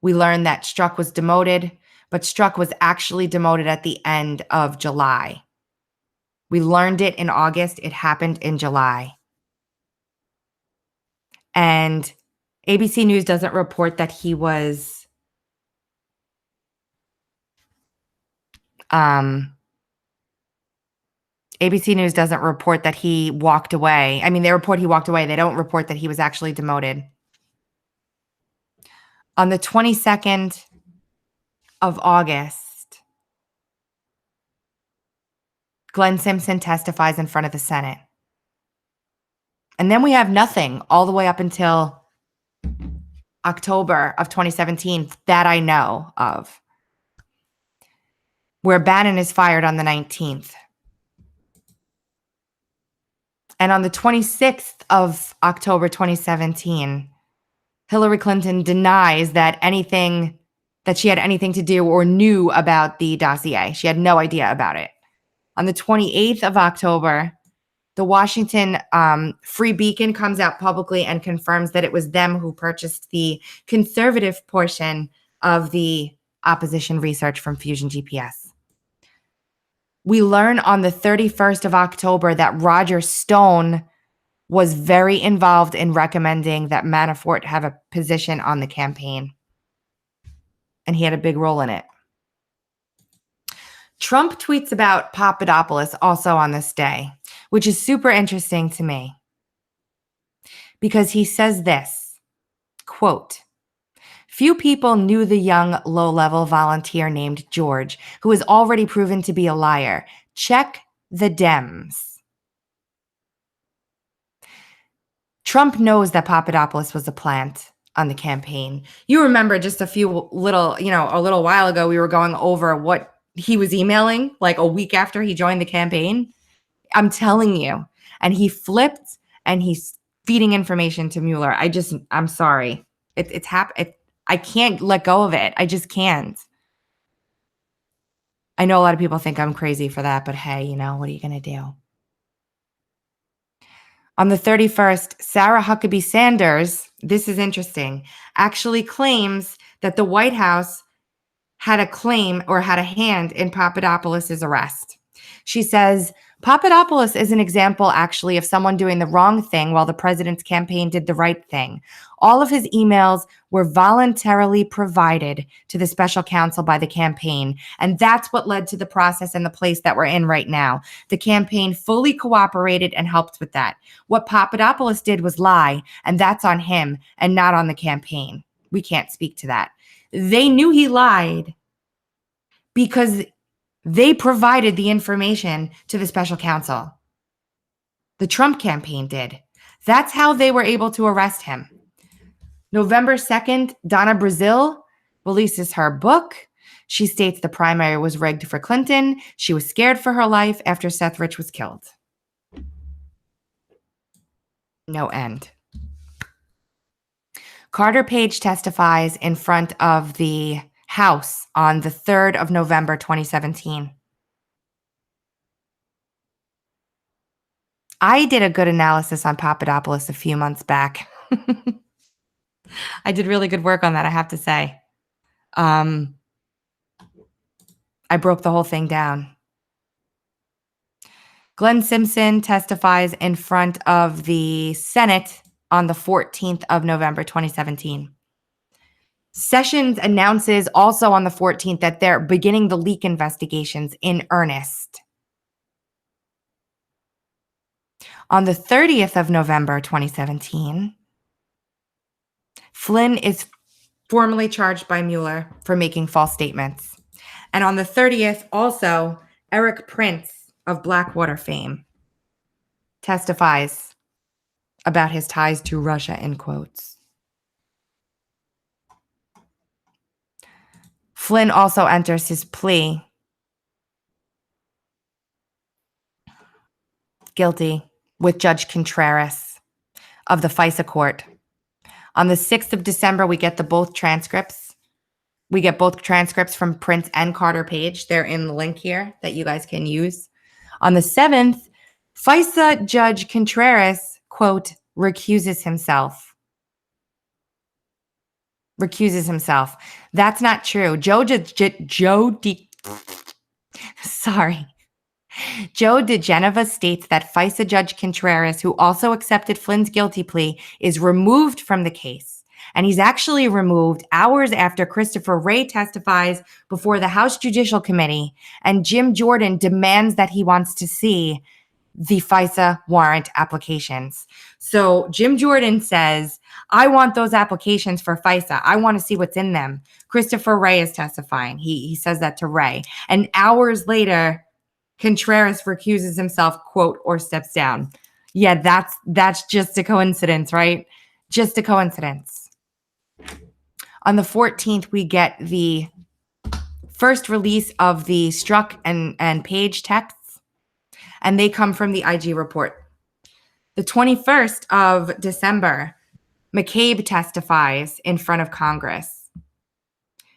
we learned that Strzok was demoted, but Strzok was actually demoted at the end of July. We learned it in August. It happened in July. And ABC News doesn't report that he was ABC News doesn't report that he walked away. I mean, they report he walked away. They don't report that he was actually demoted. On the 22nd of August, Glenn Simpson testifies in front of the Senate. And then we have nothing all the way up until October of 2017 that I know of, where Bannon is fired on the 19th. And on the 26th of October 2017, Hillary Clinton denies that she had anything to do or knew about the dossier. She had no idea about it. On the 28th of October, the Washington Free Beacon comes out publicly and confirms that it was them who purchased the conservative portion of the opposition research from Fusion GPS. We learn on the 31st of October that Roger Stone was very involved in recommending that Manafort have a position on the campaign. And he had a big role in it. Trump tweets about Papadopoulos also on this day, which is super interesting to me. Because he says this, quote, "Few people knew the young, low-level volunteer named George, who has already proven to be a liar. Check the Dems." Trump knows that Papadopoulos was a plant on the campaign. You remember just a little while ago, we were going over what he was emailing like a week after he joined the campaign. I'm telling you. And he flipped and he's feeding information to Mueller. I'm sorry. It's happened. I can't let go of it. I just can't. I know a lot of people think I'm crazy for that, but hey, what are you going to do? On the 31st, Sarah Huckabee Sanders, this is interesting, actually claims that the White House had a claim or had a hand in Papadopoulos' arrest. She says, Papadopoulos is an example, actually, of someone doing the wrong thing while the president's campaign did the right thing. All of his emails were voluntarily provided to the special counsel by the campaign, and that's what led to the process and the place that we're in right now. The campaign fully cooperated and helped with that. What Papadopoulos did was lie, and that's on him and not on the campaign. We can't speak to that. They knew he lied because they provided the information to the special counsel. The Trump campaign did. That's how they were able to arrest him. November 2nd, Donna Brazile releases her book. She states the primary was rigged for Clinton. She was scared for her life after Seth Rich was killed. No end. Carter Page testifies in front of the House on the 3rd of November, 2017. I did a good analysis on Papadopoulos a few months back. I did really good work on that, I have to say. I broke the whole thing down. Glenn Simpson testifies in front of the Senate on the 14th of November, 2017. Sessions announces also on the 14th that they're beginning the leak investigations in earnest. On the 30th of November, 2017, Flynn is formally charged by Mueller for making false statements. And on the 30th, also, Eric Prince of Blackwater fame testifies about his ties to Russia, in quotes. Flynn also enters his plea guilty with Judge Contreras of the FISA court. On the 6th of December, we get both transcripts. We get both transcripts from Prince and Carter Page. They're in the link here that you guys can use. On the 7th, FISA Judge Contreras, quote, recuses himself. That's not true. Joe DeGeneva states that FISA Judge Contreras, who also accepted Flynn's guilty plea, is removed from the case. And he's actually removed hours after Christopher Wray testifies before the House Judicial Committee, and Jim Jordan demands that he wants to see the FISA warrant applications. So Jim Jordan says, I want those applications for FISA. I want to see what's in them. Christopher Wray is testifying. He says that to Wray. And hours later, Contreras recuses himself, quote, or steps down. Yeah, that's just a coincidence, right? Just a coincidence. On the 14th, we get the first release of the Strzok and Page texts, and they come from the IG report. The 21st of December, McCabe testifies in front of Congress.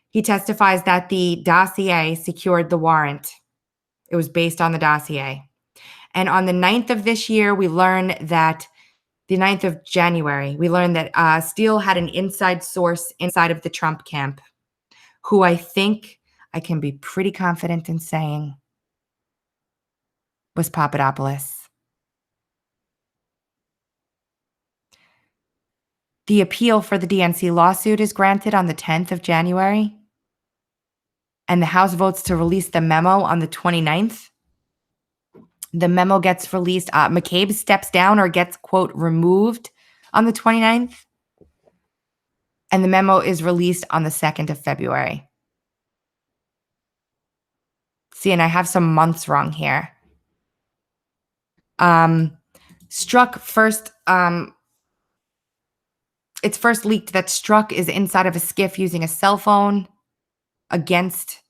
He testifies that the dossier secured the warrant. It was based on the dossier. And on the 9th of this year, we learn that the 9th of January, we learned that Steele had an inside source inside of the Trump camp, who I think I can be pretty confident in saying was Papadopoulos. The appeal for the DNC lawsuit is granted on the 10th of January, and the House votes to release the memo on the 29th. The memo gets released. McCabe steps down or gets, quote, removed on the 29th. And the memo is released on the 2nd of February. See, and I have some months wrong here. Strzok first, it's first leaked that Strzok is inside of a skiff using a cell phone against.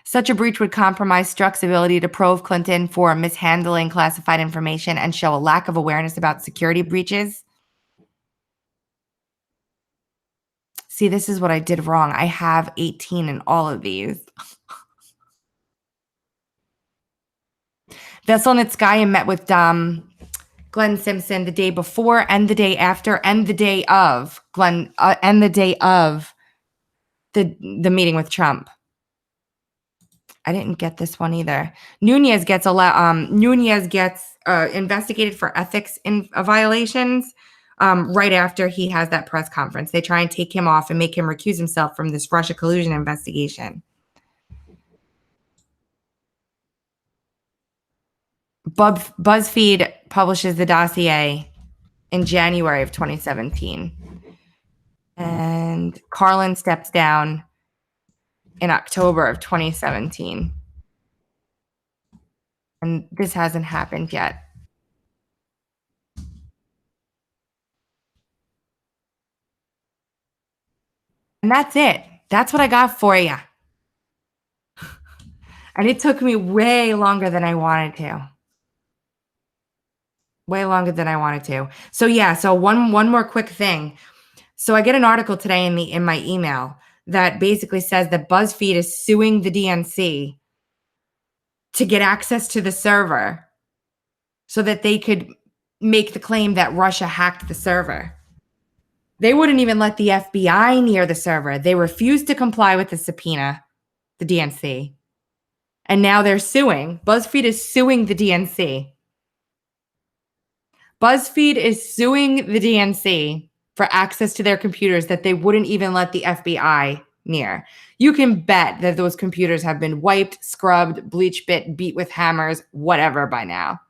Such a breach would compromise Strzok's ability to probe Clinton for mishandling classified information and show a lack of awareness about security breaches. See, this is what I did wrong. I have 18 in all of these. Veselnitskaya met with Glenn Simpson the day before and the day after and the day of the meeting with Trump. I didn't get this one either. Nunez gets investigated for ethics violations right after he has that press conference. They try and take him off and make him recuse himself from this Russia collusion investigation. BuzzFeed publishes the dossier in January of 2017. And Carlin steps down in October of 2017. And this hasn't happened yet. And that's it. That's what I got for you. And it took me way longer than I wanted to. Way longer than I wanted to. So yeah, so one more quick thing. So I get an article today in my email that basically says that BuzzFeed is suing the DNC to get access to the server so that they could make the claim that Russia hacked the server. They wouldn't even let the FBI near the server. They refused to comply with the subpoena, the DNC. And now they're suing. BuzzFeed is suing the DNC. BuzzFeed is suing the DNC for access to their computers that they wouldn't even let the FBI near. You can bet that those computers have been wiped, scrubbed, bleach bit, beat with hammers, whatever by now.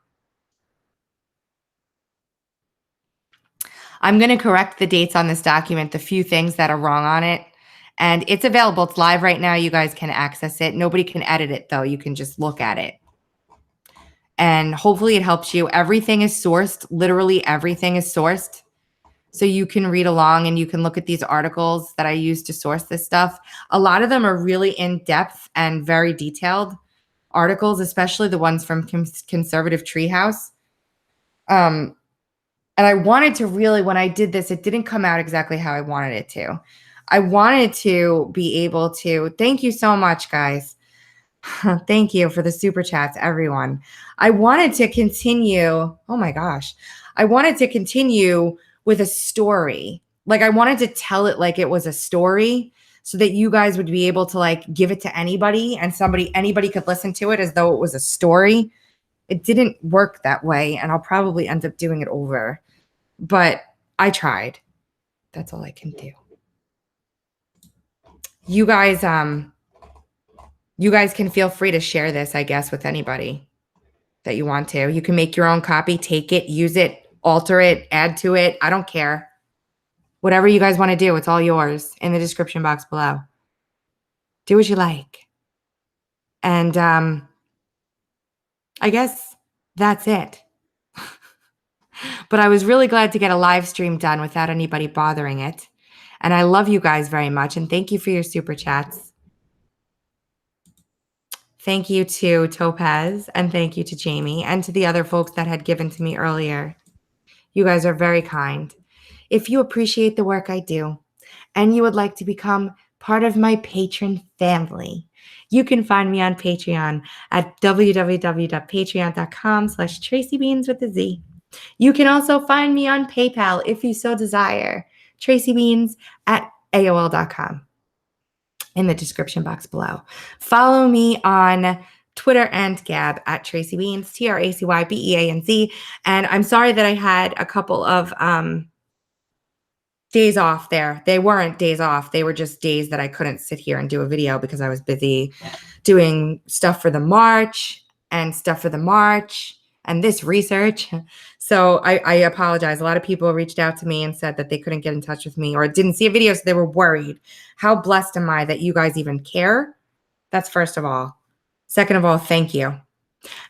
I'm going to correct the dates on this document, the few things that are wrong on it. And it's available. It's live right now. You guys can access it. Nobody can edit it, though. You can just look at it. And hopefully it helps you. Everything is sourced. Literally everything is sourced. So you can read along and you can look at these articles that I use to source this stuff. A lot of them are really in-depth and very detailed articles, especially the ones from Conservative Treehouse. And I wanted to really, when I did this, it didn't come out exactly how I wanted it to. I wanted to be able to, thank you so much, guys. Thank you for the super chats, everyone. I wanted to continue. Oh my gosh. I wanted to continue with a story. Like I wanted to tell it like it was a story so that you guys would be able to like give it to anybody and anybody could listen to it as though it was a story. It didn't work that way. And I'll probably end up doing it over, but I tried. That's all I can do. You guys can feel free to share this, I guess, with anybody that you want to. You can make your own copy, take it, use it, alter it, add to it. I don't care. Whatever you guys want to do, it's all yours in the description box below. Do what you like. And I guess that's it. But I was really glad to get a live stream done without anybody bothering it. And I love you guys very much. And thank you for your super chats. Thank you to Topaz and thank you to Jamie and to the other folks that had given to me earlier. You guys are very kind. If you appreciate the work I do and you would like to become part of my patron family, you can find me on Patreon at www.patreon.com/TracyBeans with a Z. You can also find me on PayPal if you so desire, tracybeans@aol.com in the description box below. Follow me on Twitter and Gab at Tracy Beans, TracyBeanz. And I'm sorry that I had a couple of days off there. They weren't days off. They were just days that I couldn't sit here and do a video because I was busy doing stuff for the March and this research. So I apologize. A lot of people reached out to me and said that they couldn't get in touch with me or didn't see a video, so they were worried. How blessed am I that you guys even care? That's first of all. Second of all, thank you.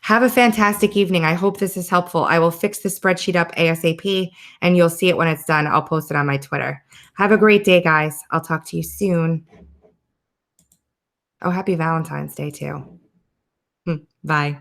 Have a fantastic evening. I hope this is helpful. I will fix the spreadsheet up ASAP, and you'll see it when it's done. I'll post it on my Twitter. Have a great day, guys. I'll talk to you soon. Oh, happy Valentine's Day, too. Bye.